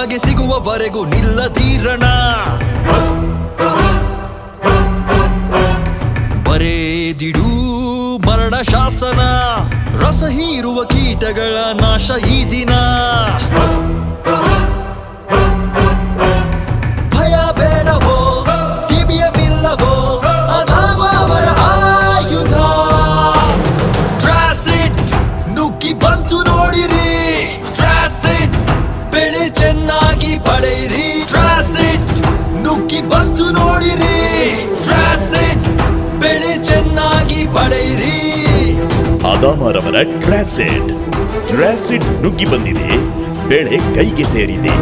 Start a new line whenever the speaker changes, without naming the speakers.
ನಮಗೆ ಸಿಗುವವರೆಗೂ ನಿಲ್ಲತೀರಣ. ಬರೇದಿಡು ಮರಣ ಶಾಸನ, ರಸ ಹೀರುವ ಕೀಟಗಳ ನಾಶ ಈ ದಿನ. ಭಯ ಬೇಡವೋ ಕಿವಿಯವಿಲ್ಲವೋ ಅದಾವರ ಆಯುಧ. ಟ್ರಾಸಿಡ್ ನುಗ್ಗಿ ಬಂತು ನೋಡಿರಿ, ಟ್ರಾಸಿಡ್ ಬೆಳೆ ಚೆನ್ನಾಗಿ ಪಡೆಯಿರಿ. ಟ್ರಾಸಿಡ್ ನುಗ್ಗಿ ಬಂತು ನೋಡಿರಿ, ಟ್ರಾಸಿಡ್ ಬೆಳೆ ಚೆನ್ನಾಗಿ ಪಡೆಯಿರಿ.
ಅದಾಮರವರ ಟ್ರಾಸಿಡ್ ನುಗ್ಗಿ ಬಂದಿದೆ, ಬೆಳೆ ಕೈಗೆ ಸೇರಿದೆ.